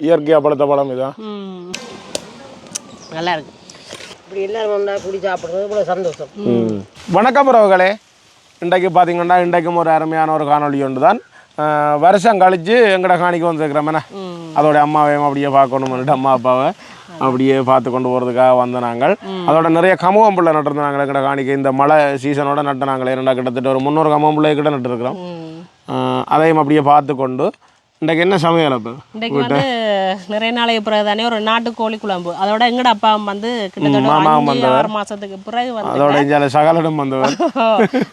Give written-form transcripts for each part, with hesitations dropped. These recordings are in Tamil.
இயற்கையாக பழுத்த பழம் இதான். நல்லா இருக்கு. இப்படி எல்லாரும் ஒன்றா குடி சாப்பிட்றது இவ்வளோ சந்தோஷம். வணக்கம் உறவுகளே. இன்றைக்கு பார்த்தீங்கன்னா இன்றைக்கும் ஒரு அருமையான ஒரு காணொலி ஒன்று தான். வருஷம் கழித்து எங்கட காணிக்கு வந்துருக்கிறோம்னா அதோட அம்மாவையும் அப்படியே பார்க்கணும்னுட்டு அம்மா அப்பாவை அப்படியே பார்த்து கொண்டு போகிறதுக்காக வந்த நாங்கள். அதோட நிறைய கமுகம்புள்ள நட்டுருந்தாங்க எங்கட காணிக்கு. இந்த மழை சீசனோட நட்டு நாங்களே கிட்டத்தட்ட ஒரு 300 கமுகம்புள்ளை கிட்ட நட்டுருக்குறோம். அதையும் அப்படியே பார்த்து கொண்டு இன்றைக்கு என்ன சமையல்? அப்போ இன்றைக்கு வந்து நிறைய நாளைக்கு பிறகு தானே ஒரு நாட்டுக்கோழி குழம்பு. அதோட எங்கட அப்பா வந்து கிட்டத்தட்ட 6 மாசத்துக்கு பிறகு வந்து அதோட சகலிடம் வந்தவர்.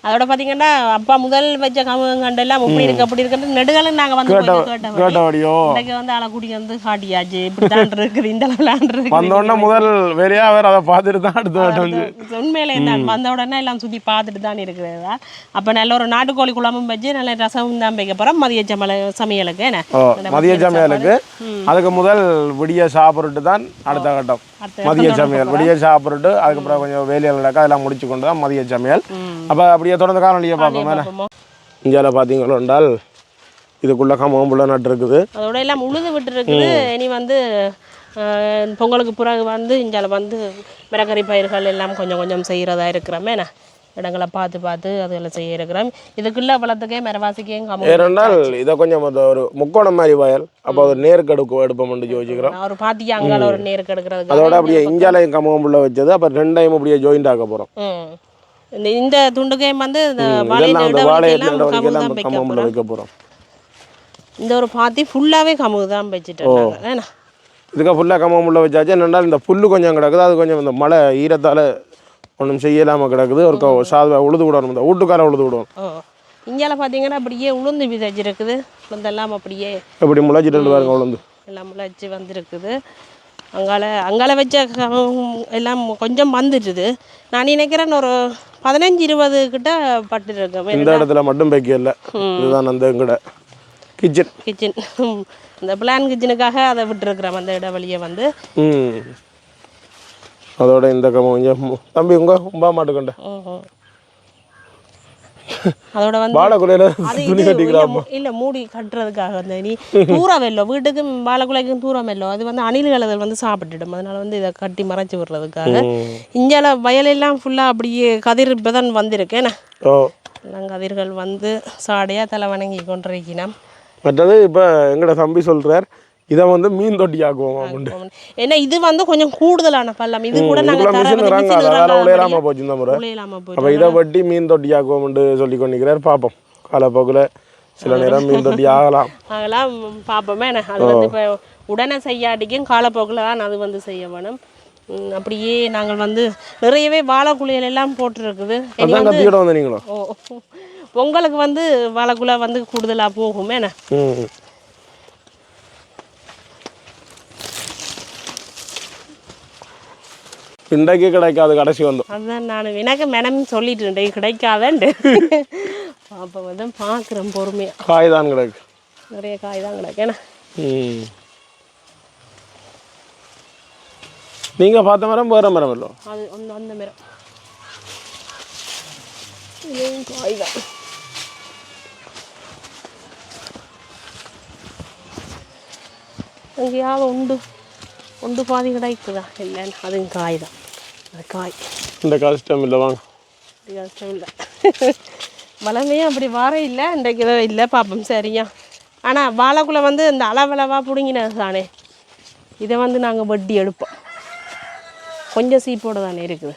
அதோட பார்த்தீங்கன்னா அப்பா முதல் வச்ச கமுகண்டு எல்லாம் இப்படி இருக்கு அப்படி இருக்குன்னு நெடுகளும் நாங்கள் வந்து கேட்டபடியோ இன்றைக்கு வந்து அழகுடி வந்து காட்டியாச்சு இப்படிதான் இருக்குது இந்த விளையாண்டு வந்தோடனே முதல் வேலையா வேறு அதை பார்த்துட்டு தான் அடுத்து உண்மையிலே தான் வந்த உடனே எல்லாம் சுற்றி பார்த்துட்டு தான் இருக்கிறதா. அப்போ நல்ல ஒரு நாட்டுக்கோழி குழம்பும் வச்சு நல்ல ரசமும் தான் வைக்க போகிறோம் மதிய சமையலுக்கு. மதிய சமையலுக்கு அதுக்கு முதல் விடிய சாப்பிட்டு தான் அடுத்த கட்டம் மதிய சமையல். விடிய சாப்பிட்டு அதுக்கப்புறம் கொஞ்சம் வேலைகள் நடக்க அதெல்லாம் முடிச்சு கொண்டு தான் மதிய சமையல். அப்போ அப்படியே தொடர்ந்து காணொலியை பார்ப்போம். இந்தியாவில் பார்த்தீங்களோ என்றால் இதுக்குள்ள கமுகம்புள்ள நட்டு இருக்குது. அதோட எல்லாம் உழுது விட்டு இருக்குது. இனி வந்து பொங்கலுக்கு பிறகு வந்து இந்தியாவில் வந்து மிளகரி பயிர்கள் எல்லாம் கொஞ்சம் கொஞ்சம் செய்கிறதா இருக்கிறோமே இடங்களை பார்த்து பார்த்து அதெல்லாம் செய்ய இருக்கிறோம். இதுக்குள்ள வளர்த்துக்கே மரவாசிக்கையும் ஏனென்றால் இதை கொஞ்சம் ஒரு முக்கோணம் மாதிரி வயல். அப்போ ஒரு நேருக்கு எடுப்போம் யோசிக்கிறோம். ஒரு பாத்திக்கு அங்கால ஒரு நேருக்கு எடுக்கிறது. அதோட அப்படியே இஞ்சாலையும் கமுகம்புள்ள வச்சது. அப்போ ரெண்டையும் அப்படியே ஜாயிண்ட் ஆக்க போகிறோம். இந்த துண்டுக்கையும் வந்து கமுகம்புள்ள வைக்க போகிறோம். இந்த ஒரு பாத்தி ஃபுல்லாகவே கமுகு தான் வச்சுட்டேன். இதுக்கு ஃபுல்லாக கமுகம்புள்ள வச்சாச்சு. என்னென்னால் இந்த புல்லு கொஞ்சம் கிடக்குது. அது கொஞ்சம் இந்த மழை ஈரத்தால் ஒன்றும் செய்யலாமல் கிடக்குது. ஒரு சாதம் உழுது விடணும். இந்த வீட்டுக்கார உழுது விடுவோம். இங்கெல்லாம் பார்த்தீங்கன்னா அப்படியே உளுந்து விதைச்சிருக்குது. உளுந்தெல்லாம் அப்படியே எப்படி முளைச்சிட்டு பாருங்க. உளுந்து எல்லாம் முளைச்சி வந்துருக்குது. அங்கால வச்ச எல்லாம் கொஞ்சம் வந்துடுது. நான் நினைக்கிறேன் ஒரு 15-20 கிட்ட பட்டுருக்கேன். இந்த இடத்துல மட்டும் வைக்கல. இதுதான் அந்த எங்கட கிச்சன் இந்த பிளான் கிச்சனுக்காக அதை விட்டுருக்குறேன். அந்த இடைவெளியை வந்து அதோட இந்த கொஞ்சம் தம்பி உம்பா மாட்டுக்கொண்ட அதோட வந்து வாழைக்குலையில துணி கட்டிக்கிறாமா இல்ல மூடி கட்டுறதுக்காக வந்து நீ தூரம் வெல்லும் வீட்டுக்கும் வாழைக்குலைக்கும் தூரம் வெல்லும். அது வந்து அணில்கள் வந்து சாப்பிட்டுடும். அதனால வந்து இதை கட்டி மறைச்சி விடுறதுக்காக. இந்தியால வயலெல்லாம் ஃபுல்லா அப்படியே கதிர் இப்பதான் வந்திருக்கேன். எல்லாம் கதிர்கள் வந்து சாடையா தலை வணங்கி கொண்டிருக்கணும். மற்றது இப்போ எங்கட தம்பி சொல்றார் இதை வந்து மீன் தொட்டி ஆக்குவோம். ஏன்னா இது வந்து கொஞ்சம் கூடுதலான பள்ளம். இது கூட போச்சு இந்த முறை. அப்போ இதை வட்டி மீன் தொட்டி ஆக்குவோம்னு சொல்லி கொண்டிருக்கிறார். பார்ப்போம் காலப்போக்கில் சில நேரம் மீன் தொட்டி ஆகலாம் பார்ப்போமே. அது வந்து இப்போ உடனே செய்யாட்டிக்கும் காலப்போக்கில் தான் அது வந்து செய்ய வேணும். அப்படியே நாங்கள் வந்து நிறையவே வாழைக்குலையில் எல்லாம் போட்டுருக்குது. நீங்களும் பொங்கலுக்கு வந்து வாழைக்குலை வந்து கூடுதலாக போகுமே. இன்றைக்கு கிடைக்காது கடைசி வந்து. அதுதான் நான் எனக்கு மேடம் சொல்லிட்டு இன்றைக்கு கிடைக்காதண்டு. அப்போ வந்து பார்க்குறேன் பொறுமையாக. காய் தான் கிடக்கு. நிறைய காய் தான் கிடக்கு. ஏன்னா நீங்கள் பார்த்த மரம் வேறு மரம் இல்லை. அது அந்த மரம் காய் தான். அங்கேயாவது உண்டு பாதி கிடைக்குதா இல்லைன்னு அதுவும் காய் தான். அது காய் இந்த கஷ்டம் இல்லை. வாங்க கஷ்டம் இல்லை. வளமையும் அப்படி வார இல்லை. இன்றைக்கு ஏதோ இல்லை பார்ப்போம். சரியா ஆனால் வாழைக்குள்ள வந்து இந்த அளவளவாக பிடுங்கினது தானே. இதை வந்து நாங்கள் வட்டி எடுப்போம். கொஞ்சம் சீப்போடு தானே இருக்குது.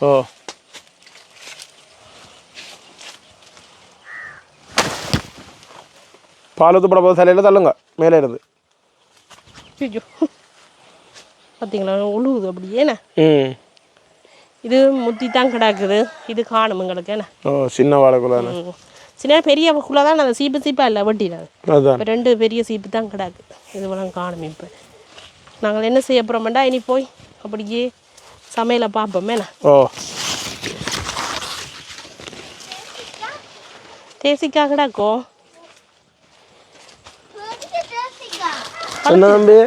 பால் ஊற்றப்பட போது தலையில் தள்ளுங்க மேலே இருந்து. பார்த்தீங்களா உழுவுது அப்படியேண்ணே. இது முத்தி தான் கிடக்குது. இது காணும் எங்களுக்கு. என்ன சின்ன வாழைக்குள்ள சின்ன பெரிய குள்ளே தான் அந்த சீப்பாக இல்லை வெட்டிடாது. இப்போ 2 பெரிய சீப்பு தான் கிடக்கு. இதுவெல்லாம் காணும். இப்போ நாங்கள் என்ன செய்ய போகிறோம்டா இனி போய் அப்படியே சமையலை பார்ப்போமே. தேசிக்காய் கிடக்கோ தம்பி.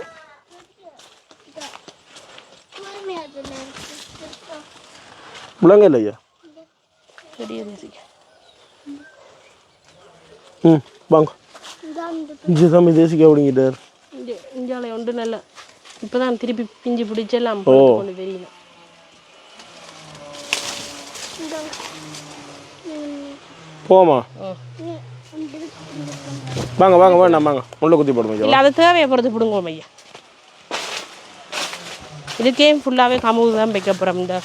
முழங்க இல்லையா பெரிய தேசிக்காய். வாங்க இஞ்சி தம்பி தேசிக்காய் அப்படிங்கிட்டார். இஞ்சாலை ஒன்று நல்லா இப்போ தான் திருப்பி பிஞ்சு பிடிச்செல்லாம் கொண்டு தெரியல. போமா வாங்க வாங்க வேண்டாம் வாங்க முள்ளு குத்தி போடுவோம். இல்லை அதை தேவையை பொறுத்து பிடுங்குவோம் ஐயா. இதுக்கே ஃபுல்லாகவே கமுகு தான் வைக்க போகிறோம். இந்த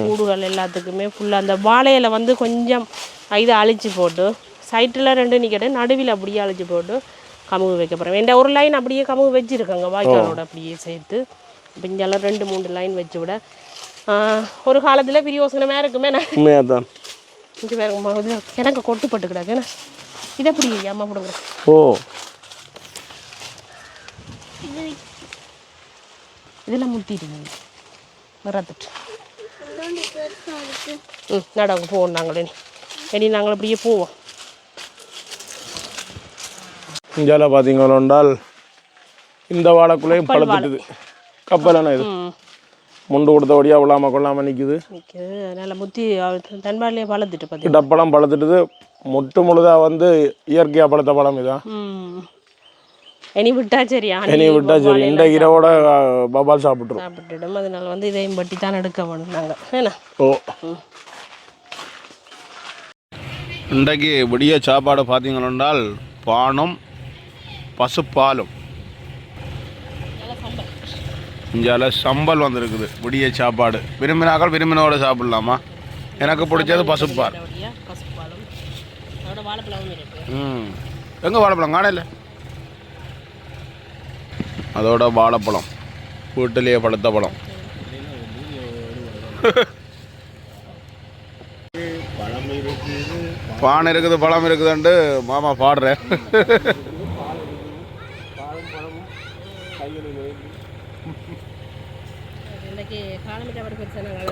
கூடுகள் எல்லாத்துக்குமே ஃபுல்லாக அந்த வாழையில வந்து கொஞ்சம் இதை அழிச்சு போட்டு சைட்டில் 2 நிற்கிட்டு நடுவில் அப்படியே அழிச்சு போட்டு கமுகு வைக்க போகிறோம். எந்த ஒரு லைன் அப்படியே கமுகு வச்சுருக்காங்க வாய்க்காலோட அப்படியே சேர்த்து. இப்போ இங்கெல்லாம் 2-3 லைன் வச்சு விட ஒரு காலத்தில் பிரியோசனமாக இருக்குமே. நான் இங்கே வேறு எனக்கு கொட்டுப்பட்டு கிடாது. ஏன்னா இதை எப்படி அம்மா போடுங்க. இதெல்லாம் முட்டிடுங்க வரத்துட்டு நடாங்க போவோம். நாங்களே இனி நாங்கள் அப்படியே போவோம். இந்தியாவில் பார்த்தீங்கன்னால் இந்த வாழைக்குள்ளேயும் பழுத்துட்டுது. கப்பலான இது முண்டு கொடுத்தபடியாக விழாமல் கொள்ளாமல் நிற்குது. அதனால் முத்தி தன்பாலே பழுத்துட்டு பார்த்து டப்பெல்லாம் பழுத்துட்டுது. மொட்டு முழுதாக வந்து இயற்கையாக பழுத்த பழம் இதான். இனி விட்டா சரியா? இனி விட்டா சரி. இந்த இரவோட பபால் சாப்பிட்டுடும். அதனால வந்து இதையும் பட்டி தான் எடுக்க வேணும் நாங்கள். ஏன்னா இன்றைக்கு விடிய சாப்பாடு பார்த்தீங்கன்னால் பானம் பசுப்பாலும் இஞ்சால சம்பல் வந்துருக்குது. விடிய சாப்பாடு விரும்பினாக்கள் விரும்பினோட சாப்பிடலாமா? எனக்கு பிடிச்சது பசுப்பால். எங்கே வாழைப்பழம் காணல? அதோட வாழைப்பழம் வீட்டிலேயே பழுத்த பழம். பானை இருக்குது பழம் இருக்குதுன்ட்டு மாமா பாடுறேன்.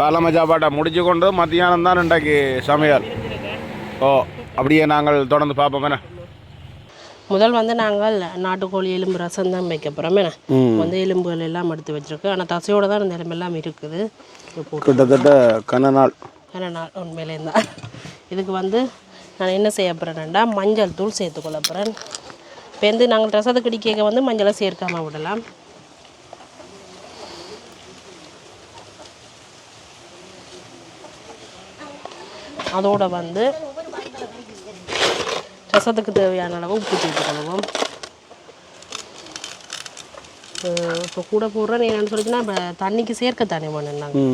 காலமை சாப்பாட்டை முடிச்சு கொண்டு மத்தியானம் தான் இன்றைக்கு சமையல். அப்படியே நாங்கள் தொடர்ந்து பார்ப்போம். என்ன முதல் வந்து நாங்கள் நாட்டுக்கோழி எலும்பு ரசம் தான் வைக்க போகிறோம். ஏன்னா வந்து எலும்புகள் எல்லாம் எடுத்து வச்சுருக்கு. ஆனால் தசையோடு தான் இந்த எலும்பு எல்லாம் இருக்குது. கிட்டத்தட்ட கனநாள் உண்மையிலே தான். இதுக்கு வந்து நான் என்ன செய்ய போகிறேன்னா மஞ்சள் தூள் சேர்த்துக்கொள்ள போகிறேன். இப்போ வந்து நாங்கள் ரசத்துக்கு இடிக்க வந்து மஞ்சளை சேர்க்காமல் விடலாம். அதோடு வந்து ரசத்துக்கு தேவையான அளவு உப்பு சேர்த்துக்கொள்வோம். இப்போ கூட போடுறேன் என்னென்னு சொல்லிச்சுன்னா இப்போ தண்ணிக்கு சேர்க்க தானே வேணும். நாங்கள்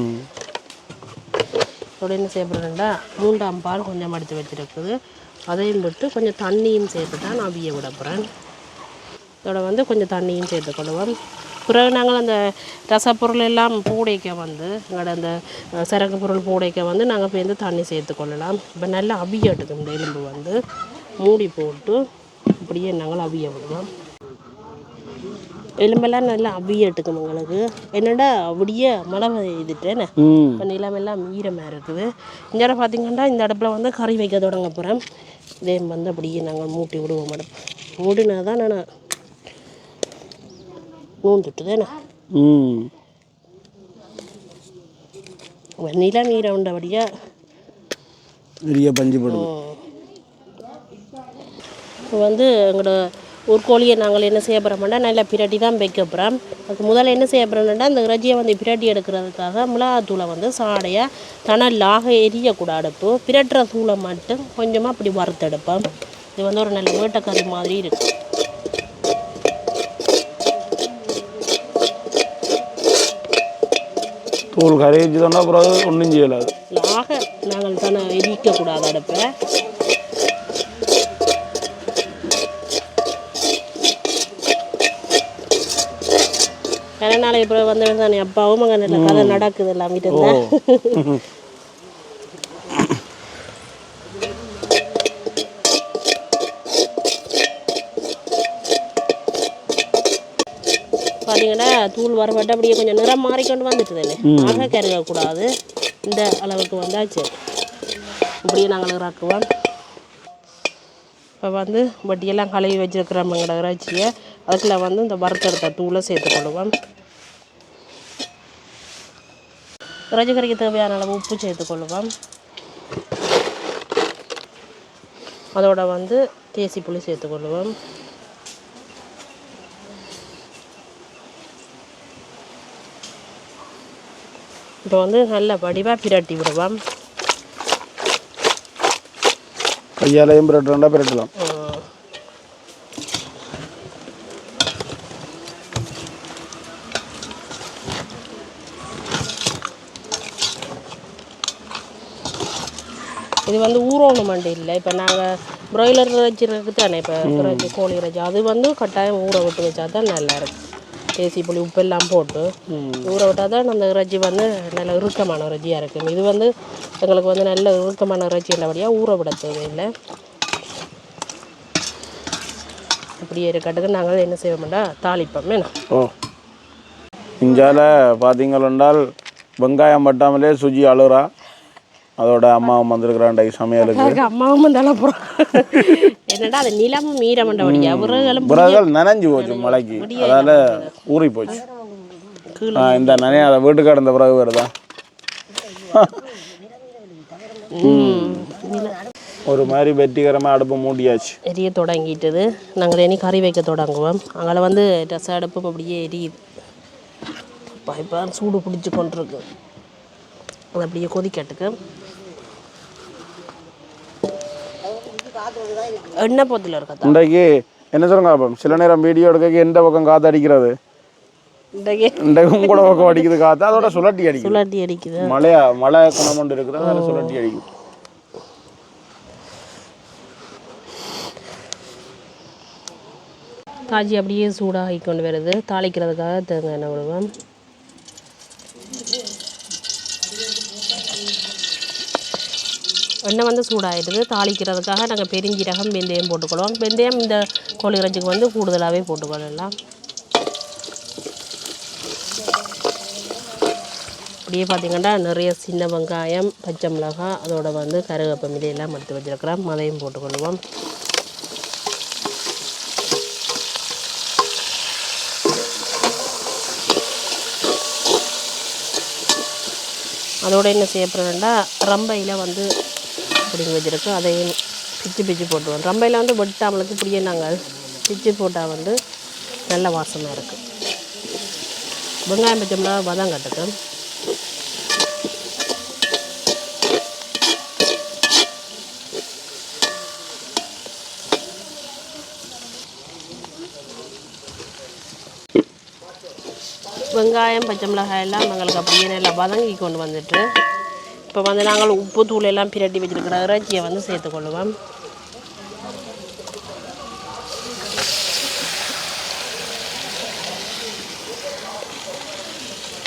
அதோட என்ன செய்யப்படுறேன்டா 3ஆம் பால் கொஞ்சம் எடுத்து வச்சுருக்குது. அதையும் விட்டு கொஞ்சம் தண்ணியும் சேர்த்து தான் நான் அவிய விட போகிறேன். இதோட வந்து கொஞ்சம் தண்ணியும் சேர்த்துக்கொள்வோம். பிறகு நாங்கள் அந்த ரசப்பொருள் எல்லாம் பூடைக்க வந்து எங்களோட அந்த சரக்கு பொருள் பூடைக்க வந்து நாங்கள் இப்போ வந்து தண்ணி சேர்த்துக்கொள்ளலாம். இப்போ நல்லா அவியட்டுக்கு இந்த எலும்பு வந்து மூடி போட்டு அப்படியே நாங்கள் அவிய விடுவோம். எலும்பெல்லாம் நல்லா அவியட்டுக்கும் எங்களுக்கு. என்னடா அப்படியே மழை பெய்துட்டேன்னு இப்போ நிலமெல்லாம் ஈரமாக இருக்குது. இங்கே பார்த்திங்கன்னா இந்த அடுப்பில் வந்து கறி வைக்க தொடங்க போகிறேன். இதே வந்து அப்படியே நாங்கள் மூட்டி விடுவோம். அடுப்பு மூடினா தான் நான் மூந்துட்டுதானே நிலம் ஈரம் உண்டபடியாக நிறைய பஞ்சு போடுவோம். இப்போ வந்து எங்களோட ஒரு கோழியை நாங்கள் என்ன செய்ய போகிறோம்னா நல்லா பிரட்டி தான் வைக்க போகிறோம். அதுக்கு முதல்ல என்ன செய்ய போகிறோம்னா அந்த இறைச்சியை வந்து பிரட்டி எடுக்கிறதுக்காக மிளகாத்தூளை வந்து சாடையாக தணலாக எரியக்கூடாது. அடுப்பு பிரட்டுற தூளை மட்டும் கொஞ்சமாக அப்படி வறுத்தெடுப்போம். இது வந்து ஒரு நல்ல வேட்டைக்கறி மாதிரி இருக்குது. தூள் கரைச்சி தானே அப்புறம் ஒன்றும் செய்யலாது. லாக நாங்கள் தானே எரிக்கக்கூடாது அடுப்பை. நாளை இப்போ வந்து தானே அப்பாவும் அங்கே நல்ல கதை நடக்குது எல்லாம் வீட்டில். பார்த்தீங்கன்னா தூள் வரப்பட்டு அப்படியே கொஞ்சம் நிறம் மாறிக்கொண்டு வந்துட்டுது இல்லை. ஆக கருகக்கூடாது. இந்த அளவுக்கு வந்தாச்சு அப்படியே நாங்கள் இறக்குவோம். இப்போ வந்து வட்டியெல்லாம் கழுவி வச்சுருக்கிறோம் எங்களோட இறைச்சியை. அதுக்குள்ள வந்து இந்த வறுத்தெடுத்த தூளை சேர்த்துக்கொள்ளுவோம். இறைச்சி கறிக்கு தேவையான அளவு உப்பு சேர்த்துக்கொள்ளுவோம். அதோட வந்து தேசி புளி சேர்த்துக்கொள்ளுவோம். இப்போ வந்து நல்ல வடிவாக பிரட்டி விடுவோம். கையாலையும் பிரட்டுறா பிரட்டலாம். இது வந்து ஊறணும் மண்டி இல்லை. இப்போ நாங்கள் ப்ராய்லர் இறைச்சி இருக்குது தானே, இப்போ இறைச்சி கோழி இறைச்சி அது வந்து கட்டாயம் ஊற விட்டு வச்சா தான் நல்லாயிருக்கும். தேசி புளி உப்பெல்லாம் போட்டு ஊற விட்டால் தான் அந்த இறைச்சி வந்து நல்ல இறுக்கமான இறைச்சியாக இருக்கும். இது வந்து எங்களுக்கு வந்து நல்ல இறுக்கமான இறைச்சி உள்ளபடியாக ஊற விட தேவையில்லை. அப்படியே இருக்கட்டுக்கு நாங்கள் என்ன செய்வோம்டா தாளிப்போம். என்ன இஞ்சால பார்த்தீங்கன்னால் வெங்காயம் பட்டாமலே சுஜி அழுறா. அதோட அம்மாவும் வந்திருக்கிறான் சமையலுக்கு. அம்மாவும் வந்தாலும் போகிறோம். என்னடா அது நிலமும் மீறமண்டபடியா விறகுகள் நனைஞ்சு போச்சு மழைக்கு, அதால ஊறி போச்சு. இந்த நனையாத வீட்டுக்கு கடந்த பிறகு வருதா ஒரு மாதிரி வெற்றிகரமாக அடுப்பு மூடியாச்சு. எரிய தொடங்கிட்டது. நாங்கள் இனி கறி வைக்க தொடங்குவோம். அங்கே வந்து ரச அடுப்பும் அப்படியே எரியுது. இப்போ சூடு பிடிச்சி கொண்டிருக்கு. அது அப்படியே கொதிக்கட்டுக்கு எண்ணெய் போத்தில் இருக்கா இன்றைக்கு என்ன சொல்லுங்க அப்போ சில நேரம் வீடியோ எடுக்க எந்த பக்கம் காற்று அடிக்கிறது, இன்றைக்கும் கூட பக்கம் அடிக்குது காற்று. அதோட சுழட்டி அடிக்குது. மழை குணம் இருக்குது, அதில் சுழட்டி அடிக்குது. காய்ச்சி அப்படியே சூடாகி கொண்டு வருது. தாளிக்கிறதுக்காக தேங்காய் எண்ணெய் விடுவோம். எண்ணெய் வந்து சூடாகிடுது. தாளிக்கிறதுக்காக நாங்கள் பெருஞ்சீரகம் வெந்தயம் போட்டுக்கொள்வோம். வெந்தயம் இந்த கோழி இறைச்சிக்கு வந்து கூடுதலாகவே போட்டுக்கொள்ளலாம். அப்படியே பார்த்திங்கன்னா நிறைய சின்ன வெங்காயம், பச்சை மிளகாய், அதோட வந்து கருவேப்பிலை எல்லாம் எடுத்து வச்சுருக்கிறோம். அதையும் போட்டுக்கொள்வோம். அதோடு என்ன செய்யப்படுறேன்டா ரம்பையில் வந்து பிடிங்கி வச்சுருக்கு. அதையும் பிச்சு போட்டுருவோம். ரம்பையில் வந்து வெட்டாமலுக்கு இப்படியே நாங்கள் பிச்சு போட்டால் வந்து நல்ல வாசமாக இருக்குது. வெங்காயம் பச்சைம்னா வதம் கட்டுக்கு. வெங்காயம் பச்சை மிளகாய் எல்லாம் எங்களுக்கு அப்படியே நல்லா வதங்கி கொண்டு வந்துட்டு இப்போ வந்து நாங்கள் உப்பு தூள் எல்லாம் பிரட்டி வச்சுருக்கிற இறைச்சியை வந்து சேர்த்துக்கொள்ளுவோம்.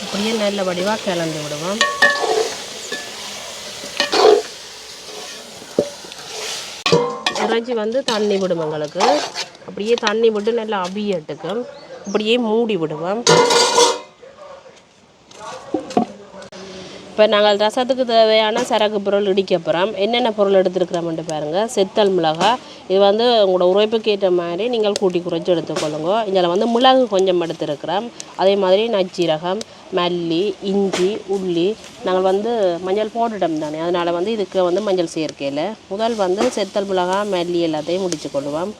அப்படியே நல்ல வடிவாக கிளந்து விடுவோம். இறைச்சி வந்து தண்ணி விடும் எங்களுக்கு. அப்படியே தண்ணி விட்டு நல்லா அவியட்டுக்கும். அப்படியே மூடி விடுவோம். இப்போ நாங்கள் ரசத்துக்கு தேவையான சரக்கு பொருள் இடிக்க போகிறோம். என்னென்ன பொருள் எடுத்துருக்கிறோம்ட்டு பாருங்கள். செத்தல் மிளகாய், இது வந்து உங்களோட உரைப்புக்கு ஏற்ற மாதிரி நீங்கள் கூட்டி குறைச்சி எடுத்துக்கொள்ளுங்க. இதில் வந்து மிளகு கொஞ்சம் எடுத்துருக்கிறோம். அதே மாதிரி நச்சீரகம், மல்லி, இஞ்சி, உள்ளி. நாங்கள் வந்து மஞ்சள் போட்டுட்டோம் தானே, அதனால் வந்து இதுக்கு வந்து மஞ்சள் சேர்க்கையில் முதல் வந்து செத்தல் மிளகாய், மல்லி எல்லாத்தையும் முடிச்சு கொள்ளுவோம்.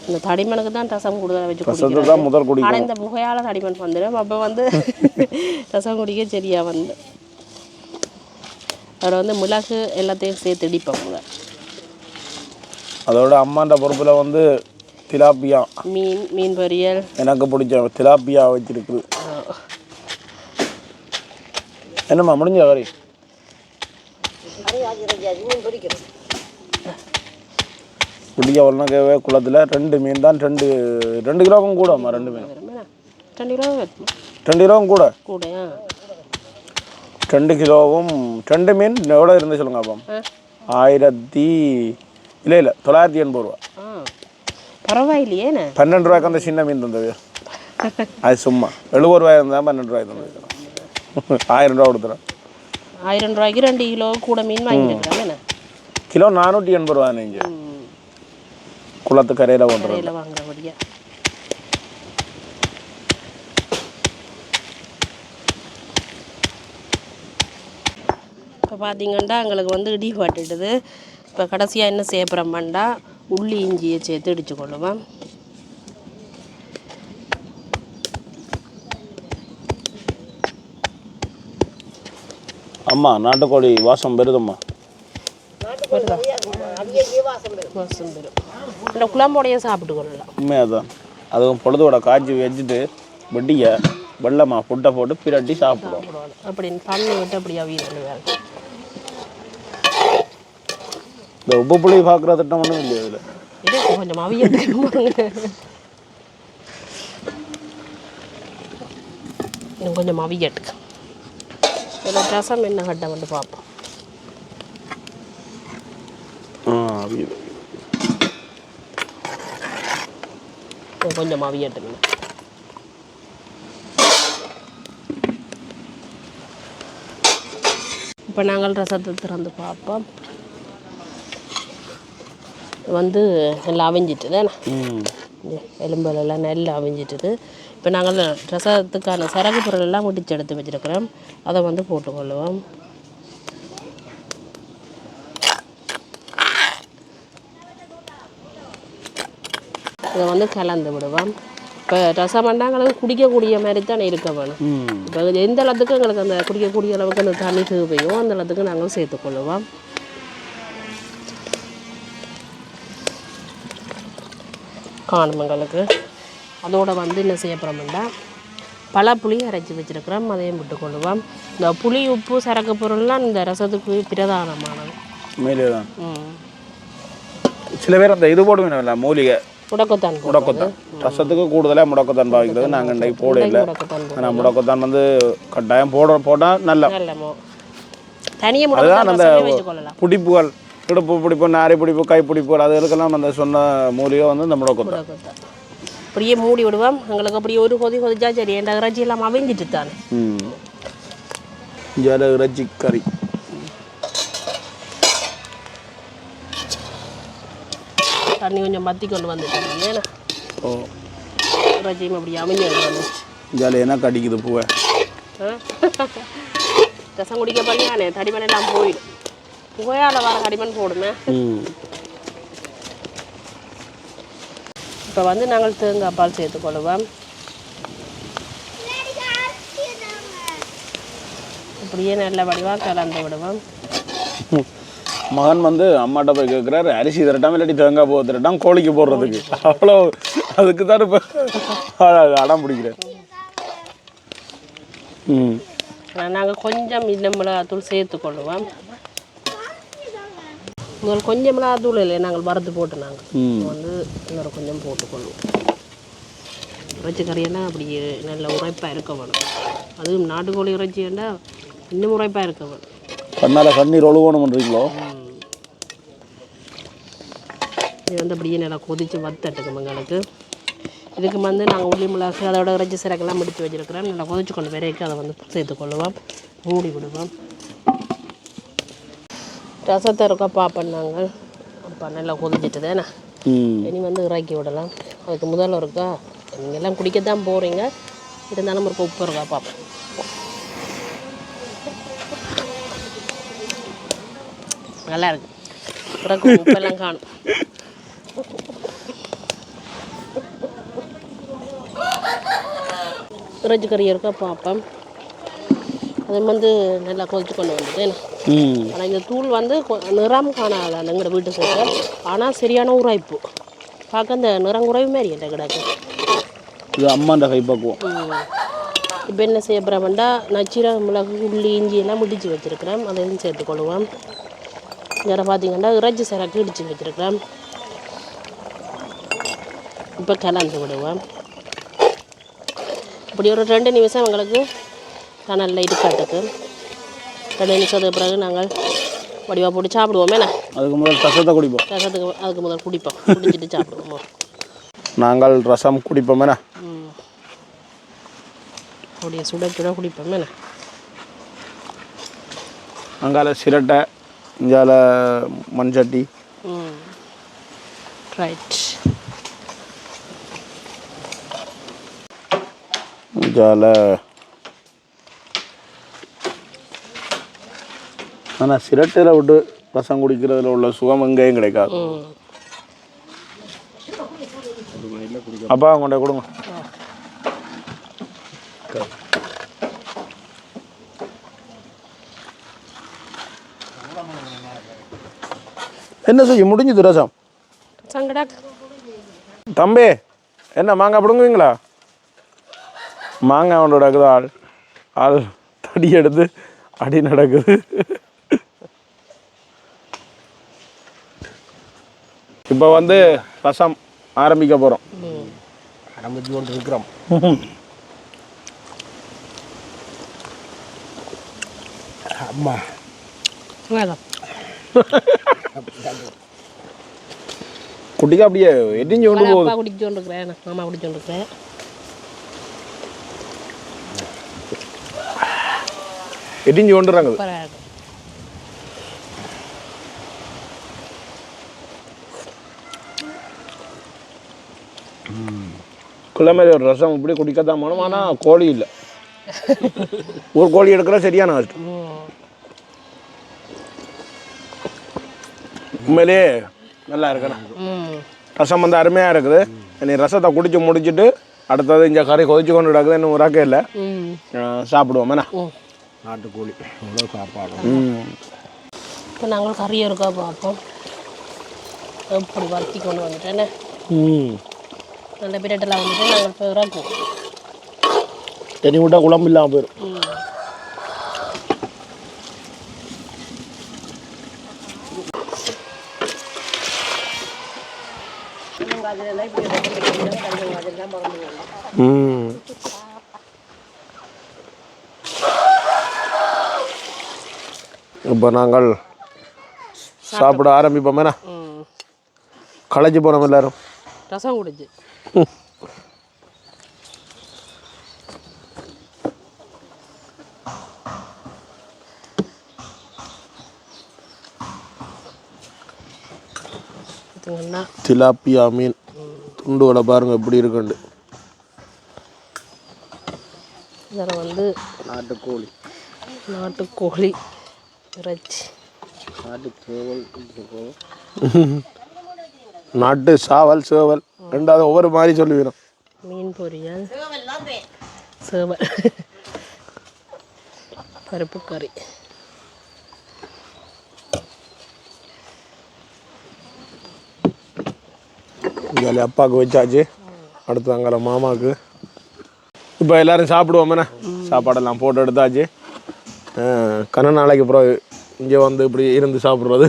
இந்த தடிமனுக்கு தான் ரசம் கூடுதலாக வச்சு குடிக்கிறோம். ஆனால் இந்த புகையால் தடிமன் வந்துடும். அப்போ வந்து ரசம் குடிக்க சரியாக வந்து அதில் வந்து மிளகு எல்லாத்தையும் சேர்த்து இடிப்போம். அதோட அம்மாண்ட பொறுப்பில் வந்து திலாப்பியா மீன் பொரியல் எனக்கு பிடிச்ச திலாப்பியா வச்சிருக்கு. என்னம்மா முடிஞ்ச வரை குடிக்க வரணுக்கவே குளத்தில் 2 மீன் தான். 2 கிலோவும் கூடம்மா. 2 மீன் 2 கிலோவும் கூட 2 கிலோவும் 2 மீன் எவ்வளோ இருந்து சொல்லுங்க அப்போ? 980 ரூபா. பரவாயில்லையே. 12 ரூபாய்க்கு அந்த சின்ன மீன் தந்தது. அது சும்மா 70 ரூபாய் இருந்தால் 12 ரூபாய் தந்தது. 1000 ரூபா கொடுத்துறேன். 1000 ரூபாய்க்கு 2 கிலோ கூட மீன் வாங்கிட்டுருக்காங்க. கிலோ 480 ரூபா. நீங்கள் குளத்து கரையில் வாங்குறபடியா. இப்போ பார்த்தீங்கன்னா எங்களுக்கு வந்து இடி வாட்டிடுது. இப்போ கடைசியாக என்ன செய்யப்படுறோம்னா உள்ளி இஞ்சியை சேர்த்து இடிச்சு கொள்ளுவோம். அம்மா நாட்டுக்கோழி வாசம் பெறுதம்மா. வாசம் பெறும். இந்த குழம்போடையே சாப்பிட்டு கொள்ளலாம். உண்மையாக தான். அதுவும் பொழுதோட காய்ச்சி வச்சுட்டு வெட்டியை வெள்ளமாக புட்டை போட்டு பிரட்டி சாப்பிடுவோம். அப்படின்னு பண்ணி விட்டு அப்படி அவியல் வேறு. இந்த உப்பு புளி பார்க்குற திட்டம் ஒன்றும் இல்லையா இதில்? இது கொஞ்சம் அவியல் கொஞ்சம் அவியட்டுக்கு இதில் ரசம் என்ன கட்டை வந்து பார்ப்போம். கொஞ்சம் அவியட்டுங்க. இப்போ நாங்கள் ரசத்தை திறந்து பார்ப்போம். வந்து நல்லா அவிஞ்சிட்டு தானே எலும்புலெல்லாம் நல்லா அவிஞ்சிட்டுது. இப்போ நாங்கள் ரசத்துக்கான சரகு பொருளெல்லாம் முடிச்சு எடுத்து வச்சுருக்கிறோம். அதை வந்து போட்டுக்கொள்ளுவோம். இதை வந்து கலந்து விடுவோம். இப்போ ரசம் எங்களுக்கு குடிக்கக்கூடிய மாதிரி தான் இருக்க வேணும். இப்போ எந்த அளவுக்கு எங்களுக்கு அந்த குடிக்கக்கூடிய அளவுக்கு அந்த தண்ணி தேவையோ அந்த அளவுக்கு நாங்கள் சேர்த்துக்கொள்ளுவோம். காணும் எங்களுக்கு. அதோடு வந்து என்ன செய்ய போகிறோம்னா பல புளி அரைச்சி வச்சுருக்கிறோம். அதையும் விட்டுக்கொள்ளுவோம். இந்த புளி உப்பு சரக்கு பொருள்லாம் இந்த ரசத்துக்கு பிரதானமானது. மேலே தான் சில பேர் அந்த இது போடுவேன் மூலிகை முடக்கத்தான் ரசத்துக்கு கூடுதலாக முடக்கத்தான் பாவிக்கிறது. நாங்கள் இன்றைக்கு போட இல்லை. ஆனால் முடக்கத்தான் வந்து கட்டாயம் போட்டால் நல்ல அதுதான் அந்த பிடிப்புகள் இடுப்பு பிடிப்பு நாரி பிடிப்பு கை பிடிப்புகள் அதுக்கெல்லாம் அந்த சொன்ன மூலிகை வந்து இந்த முடக்கத்தான். அப்படியே மூடி விடுவோம். எங்களுக்கு அப்படியே ஒரு கொதிச்சா சரி. என் இறைச்சி எல்லாம் அவிஞ்சிட்டு தானே இறைச்சி கறி தண்ணி கொஞ்சம் மத்தி கொண்டு வந்துட்டேன். ஏன்னா இறைச்சியும் அப்படி அவிஞ்சு வந்துச்சு. ஜாலி என்ன கடிக்குது பூவை ரசம் குடிக்க பண்ணியானே தடிமன் எல்லாம் போயிடும். புகையால் வர கடிமன் போடுமே. இப்போ வந்து நாங்கள் தேங்காய் பால் சேர்த்துக்கொள்ளுவோம். அப்படியே நல்ல வடிவாக கலந்து விடுவோம். மகன் வந்து அம்மாட்ட போய் கேட்குறாரு அரிசி திரட்டாமல் இல்லாட்டி தேங்காய் பூ திரட்டாமல் கோழிக்கு போடுறதுக்கு. அவ்வளோ அதுக்கு தான் இப்போ அடம் பிடிக்கிறேன். நாங்கள் கொஞ்சம் இன்னும் மிளகாத்தூள் சேர்த்துக்கொள்ளுவோம். முதல் கொஞ்சம் மிளகாத்தூள் இல்லை நாங்கள் வறுத்து போட்டு நாங்கள் வந்து இன்னொரு கொஞ்சம் போட்டுக்கொள்வோம். இறைச்சி கறியெல்லாம் அப்படி நல்ல உரைப்பாக இருக்க வேணும். அதுவும் நாட்டுக்கோழி இறைச்சின்னா இன்னும் உரைப்பாக இருக்க வேணும். கண்ணால் கண்ணீர் ஒழுகணும் பண்ணுறீங்களோ? இது வந்து அப்படியே நல்லா கொதித்து வத்தட்டுக்கும் எங்களுக்கு. இதுக்கு வந்து நாங்கள் உள்ளி மிளகு அதோட இறைச்சி சிறக்கெல்லாம் முடித்து வச்சுருக்கிறோம். நல்லா கொதிச்சு கொண்டு வரைக்கும் அதை வந்து சேர்த்துக்கொள்ளுவோம். மூடி விடுவோம். ரசத்தை இருக்கா பார்ப்போம் நாங்கள். அப்போ நல்லா கொதிச்சுட்டு தானே இனி வந்து இறக்கி விடலாம். அதுக்கு முதல்ல இருக்கா நீங்கள்லாம் குடிக்கத்தான் போகிறீங்க. இருந்தாலும் ஒரு உப்பு இருக்கா பார்ப்போம். நல்லா இருக்கு. பிறகு உப்பெல்லாம் காணும். இறைச்சி கறி இருக்கா பார்ப்போம். அது வந்து நல்லா கொதிச்சு கொண்டு வந்துட்டு. ஆனால் இந்த தூள் வந்து நிறம் காணாத எங்களோட வீட்டு சைடு. ஆனால் சரியான உரைப்பு பார்க்க அந்த நிறம் குறைவு மாரி என்ற கிடக்கு. இது அம்மாண்ட கை பக்குவோம். இப்போ என்ன செய்ய போகிறோம்டா நச்சீரக மிளகு உள்ளி இஞ்சி எல்லாம் முடிச்சு வச்சுருக்கிறோம். அதையும் சேர்த்துக்கொள்ளுவோம். இங்கே பார்த்தீங்கன்னா இறைச்சி சரக்கு இடித்து வச்சுருக்கிறோம். இப்போ கலந்து விடுவோம். இப்படி ஒரு 2 நிமிஷம் எங்களுக்கு தணலில் இடுக்காட்டுக்கு 2 நிமிஷத்துக்கு பிறகு நாங்கள் வடிவாக போட்டு சாப்பிடுவோமே. அதுக்கு முதல் ரசத்தை குடிப்போம். ரசத்துக்கு அதுக்கு முதல் குடிப்போம். குடிச்சிட்டு சாப்பிடுவோம். நாங்கள் ரசம் குடிப்போமே. அப்படியே சுட சுட குடிப்போமே. அங்கால சிரட்டை இங்கால மண்சட்டி. ரைட். இங்கால ஆனால் சிரட்டையில் விட்டு ரசம் குடிக்கிறதுல உள்ள சுகம் எங்கேயும் கிடைக்காது. அப்பா கொண்டே கொடுங்க. என்ன செய்ய முடிஞ்சது ரசம் சங்கடா தம்பி என்ன மாங்காய் பிடுங்குவீங்களா மாங்காய் ஒன்று நடக்குது ஆள் ஆள் தடி எடுத்து அடி நடக்குது இப்போ வந்து ரசம் ஆரம்பிக்க போகிறோம் ஆரம்பிச்சு கொண்டு இருக்கிறோம் அம்மா வேணும் குட்டிக்கு அப்படியே எட்டிஞ்சு கொண்டு போகுது அப்பா குடிச்சோண்டு இருக்கிறேன் மாமா குடிச்சோண்டு இருக்கிறேன் எட்டிஞ்சு கொண்டுறாங்க பரவாயில்ல கிழமை ஒரு ரசம் இப்படி குடிக்கத்தான் போனோம் ஆனால் கோழி இல்லை ஒரு கோழி எடுக்கிற சரியான கஷ்டம் உண்மையிலே நல்லா இருக்கணும் ரசம் வந்து அருமையாக இருக்குது நீ ரசத்தை குடிச்சு முடிச்சுட்டு அடுத்தது இந்த கறி கொதிச்சு கொண்டு கிடக்குது இன்னும் உராக்கே இல்லை சாப்பிடுவோம் என்ன நாட்டுக்கோழி எவ்வளோ சாப்பாடு இப்போ நாங்கள் கறி இருக்கா பார்ப்போம் எப்படி வறுத்தி கொண்டு வந்துட்டேன்னு நல்ல பிரட்டெல்லாம் வந்துட்டு நாங்கள் இப்போ இறக்குவோம் தனி விட்டா குழம்பு இல்லாமல் போயிடும் இப்போ நாங்கள் சாப்பிட ஆரம்பிப்போம் என்ன களைச்சி போனோம் எல்லாரும் ரசம் குடிச்சு திலாப்பியா மீன் துண்டுகளை பாருங்க எப்படி இருக்குண்டு இதில் வந்து நாட்டுக்கோழி இறைச்சி நாட்டு சாவல் சேவல் ரெண்டாவது ஒவ்வொரு மாதிரி சொல்லுவீங்க மீன் பொரியல் சேவல் பருப்பு கறி இங்கே அப்பாவுக்கு வச்சாச்சு அடுத்து அங்கே மாமாவுக்கு இப்போ எல்லோரும் சாப்பிடுவோம் சாப்பாடெல்லாம் போட்டு எடுத்தாச்சு கண்ண நாளைக்கு அப்புறம் இங்கே வந்து இப்படி இருந்து சாப்பிட்றது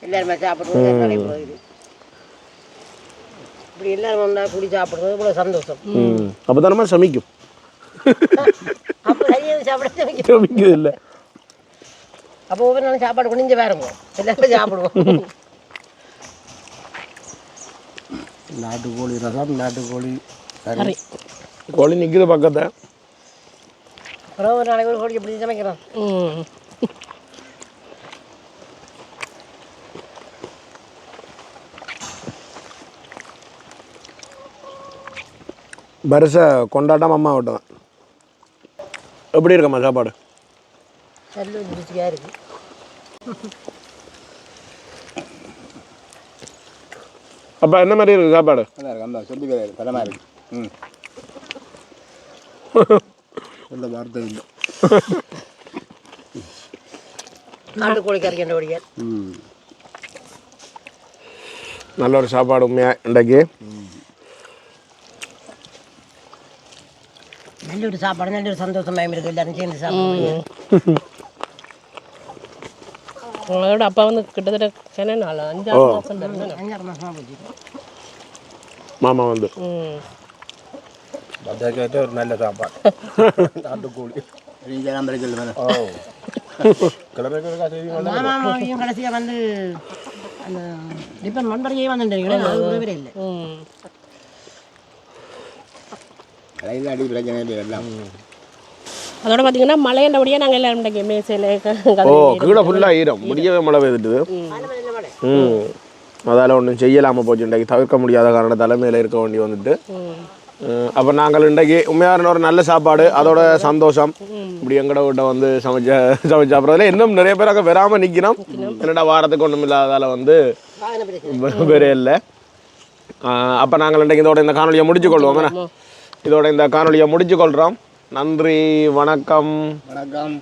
எல்லாருமே சாப்பிட்றது இப்படி எல்லாரும் வந்தா குடி சாப்பிட்றது இவ்வளோ சந்தோஷம் அப்போ தானே சமைக்கும் அப்போ சரியாக சாப்பிட சமைக்குது இல்லை அப்போ ஒவ்வொரு நாளும் சாப்பாடு குடிஞ்சு வேறுங்க எல்லாருமே சாப்பிடுவோம் நாட்டுக்கோழி ரசம் நாட்டுக்கோழி கறி கோழி நிற்குது பக்கத்தை அப்புறம் ஒரு நாளைக்கு ஒரு கோழி எப்படி சமைக்கிறோம் பரிசை கொண்டாட்டம் அம்மா விட்டோம் எப்படி இருக்கம்மா சாப்பாடு நல்ல ருச்சியாக இருக்கு அப்பா என்ன மாதிரி இருக்குது சாப்பாடு நல்லா இருக்கு அந்த சொல்லி தரமாக இருக்கு சொல்ல வார்த்தை இல்லை நாட்டுக்கோழி கறி என்ற ஒடியல் நல்ல ஒரு சாப்பாடு உண்மையாக இன்றைக்கு நல்ல ஒரு சாப்பாடு நல்ல ஒரு சந்தோஷமாக இருக்கு எல்லாரும் சேர்ந்து சாப்பிடுவோம் உங்களோட அப்பா வந்து கிட்டத்தட்ட சென்னை 5-6 மாதம் 5-6 மாதம் போச்சு மாமா வந்து கேட்ட ஒரு நல்ல சாப்பாடு நாட்டுக்கோழி மாமாவையும் கடைசியாக வந்து அந்த டிபன் மண்பறையே வந்துட்டீங்களே அது உறவே இல்லை அடி பிரச்சனை இல்லை எல்லாம் அதோட பார்த்தீங்கன்னா மழையண்டபடியாக நாங்கள் எல்லாரும் இன்றைக்கி மேசையில் கீழே ஃபுல்லாக ஈரம் முடியவே மழை பெய்துட்டுது அதால் ஒன்றும் செய்யலாமல் போச்சு இன்றைக்கு தவிர்க்க முடியாத காரண தலைமையில் இருக்க வேண்டி வந்துட்டு அப்போ நாங்கள் இன்றைக்கு உண்மையான ஒரு நல்ல சாப்பாடு அதோட சந்தோஷம் இப்படி எங்கட வீட்டை வந்து சமைச்சு சாப்பிட்றதுல இன்னும் நிறைய பேர் அங்கே வராமல் நிற்கிறோம் என்னடா வாரத்துக்கு ஒன்றும் இல்லாததால் வந்து வேறே இல்லை அப்போ நாங்கள் இன்றைக்கு இதோட இந்த காணொலியை முடிச்சுக்கொள்வோம் இதோட இந்த காணொலியை முடிச்சுக்கொள்கிறோம் நன்றி வணக்கம் வணக்கம்